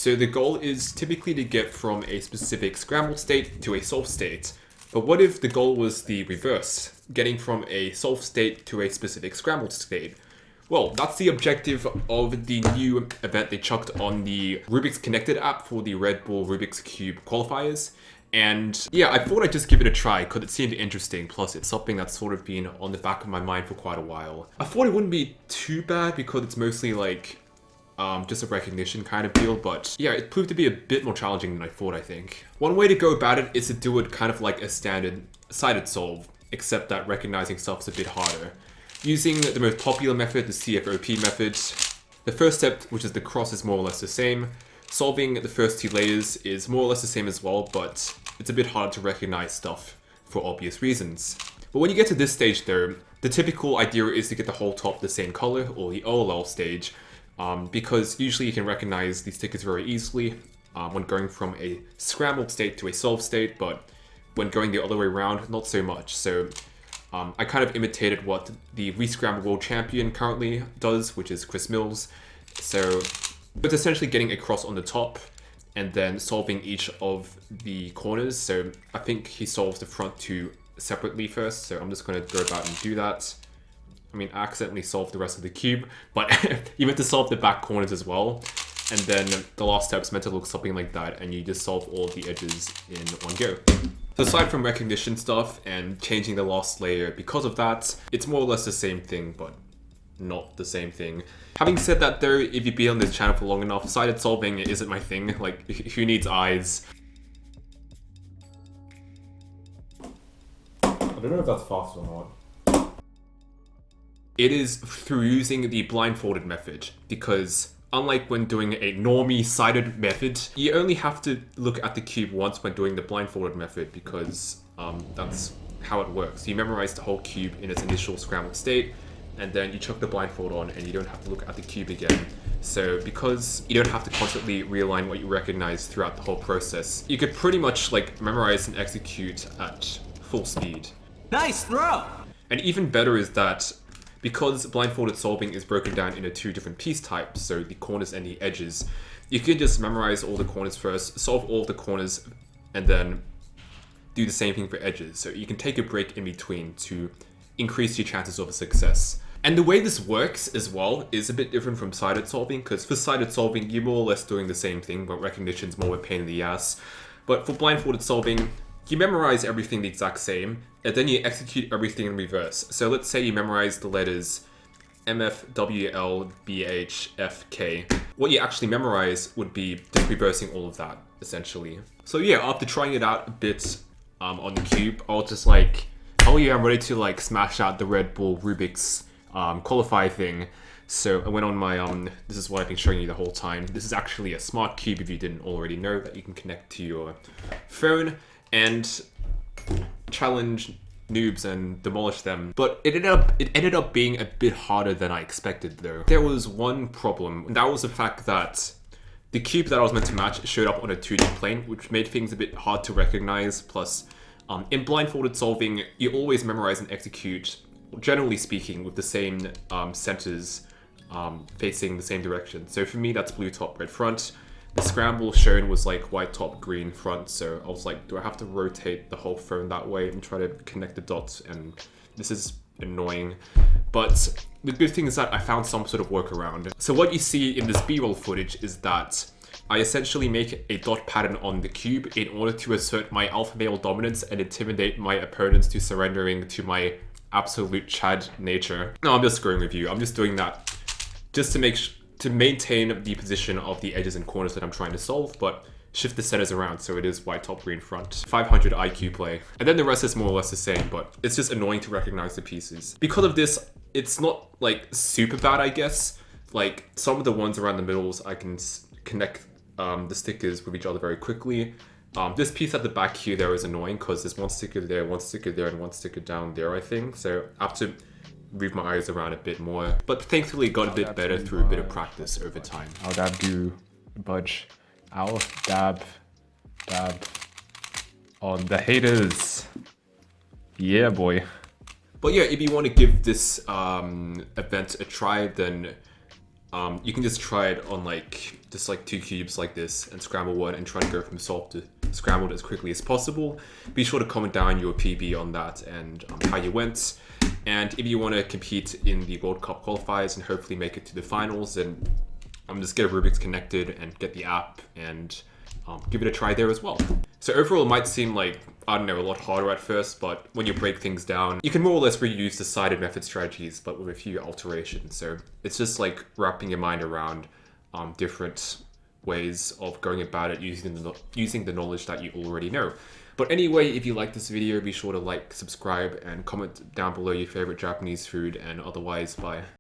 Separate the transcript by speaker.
Speaker 1: So the goal is typically to get from a specific scrambled state to a solved state. But what if the goal was the reverse, getting from a solved state to a specific scrambled state? Well, that's the objective of the new event they chucked on the Rubik's Connected app for the Red Bull Rubik's Cube qualifiers. And yeah, I thought I'd just give it a try because it seemed interesting. Plus, it's something that's sort of been on the back of my mind for quite a while. I thought it wouldn't be too bad because it's mostly like just a recognition kind of deal. But yeah, it proved to be a bit more challenging than I thought, I think. One way to go about it is to do it kind of like a standard sided solve, except that recognizing stuff is a bit harder. Using the most popular method, the CFOP method, the first step, which is the cross, is more or less the same. Solving the first two layers is more or less the same as well, but it's a bit hard to recognize stuff for obvious reasons. But when you get to this stage though, the typical idea is to get the whole top the same color, or the OLL stage, because usually you can recognize these stickers very easily when going from a scrambled state to a solved state, but when going the other way around, not so much. So I kind of imitated what the Rescramble World Champion currently does, which is Chris Mills. So it's essentially getting a cross on the top and then solving each of the corners. So I think he solves the front two separately first. So I'm just going to go about and do that. I mean, I accidentally solved the rest of the cube, but you meant to solve the back corners as well. And then the last step's meant to look something like that, and you just solve all of the edges in one go. So aside from recognition stuff and changing the last layer because of that, it's more or less the same thing, but not the same thing. Having said that though, if you've been on this channel for long enough, sided solving isn't my thing. Like, who needs eyes? I don't know if that's fast or not. It is through using the blindfolded method, because unlike when doing a normie sided method, you only have to look at the cube once when doing the blindfolded method, because that's how it works. You memorize the whole cube in its initial scrambled state, and then you chuck the blindfold on and you don't have to look at the cube again. So because you don't have to constantly realign what you recognize throughout the whole process, you could pretty much like memorize and execute at full speed.
Speaker 2: Nice throw!
Speaker 1: And even better is that because blindfolded solving is broken down into two different piece types, so the corners and the edges, you can just memorize all the corners first, solve all the corners, and then do the same thing for edges. So you can take a break in between to increase your chances of success. And the way this works as well is a bit different from sided solving, because for sided solving, you're more or less doing the same thing, but recognition's more a pain in the ass. But for blindfolded solving, you memorize everything the exact same, and then you execute everything in reverse. So let's say you memorize the letters M, F, W, L, B, H, F, K. What you actually memorize would be just reversing all of that, essentially. So yeah, after trying it out a bit on the cube, I was just like, oh yeah, I'm ready to like smash out the Red Bull Rubik's qualify thing. So I went on my, this is what I've been showing you the whole time. This is actually a smart cube, if you didn't already know, that you can connect to your phone and challenge noobs and demolish them. But it ended up being a bit harder than I expected though. There was one problem, and that was the fact that the cube that I was meant to match showed up on a 2D plane, which made things a bit hard to recognize. Plus, in blindfolded solving, you always memorize and execute, generally speaking, with the same centers facing the same direction. So for me, that's blue top, red front. The scramble shown was like white top, green front, so I was like, do I have to rotate the whole phone that way and try to connect the dots? And this is annoying. But the good thing is that I found some sort of workaround. So what you see in this B-roll footage is that I essentially make a dot pattern on the cube in order to assert my alpha male dominance and intimidate my opponents to surrendering to my absolute Chad nature. No, I'm just screwing with you. I'm just doing that just to maintain the position of the edges and corners that I'm trying to solve, but shift the centers around so it is white top, green front. 500 IQ play. And then the rest is more or less the same, but it's just annoying to recognize the pieces. Because of this, it's not like super bad, I guess. Like some of the ones around the middles, I can connect the stickers with each other very quickly. This piece at the back here there is annoying because there's one sticker there, and one sticker down there, I think. So I have to move my eyes around a bit more. But thankfully it got a bit better through a bit of practice over time.
Speaker 3: Ow, dab, do, budge. Ow, dab, dab. On the haters. Yeah, boy.
Speaker 1: But yeah, if you want to give this event a try, then You can just try it on like just like 2 cubes like this and scramble one and try to go from solved to scrambled as quickly as possible. Be sure to comment down your PB on that and how you went. And if you want to compete in the World Cup qualifiers and hopefully make it to the finals, then just get a Rubik's Connected and get the app and give it a try there as well. So overall, it might seem like, I don't know, a lot harder at first, but when you break things down, you can more or less reuse the sided method strategies, but with a few alterations. So it's just like wrapping your mind around different ways of going about it using the knowledge that you already know. But anyway, if you like this video, be sure to like, subscribe, and comment down below your favorite Japanese food, and otherwise, bye.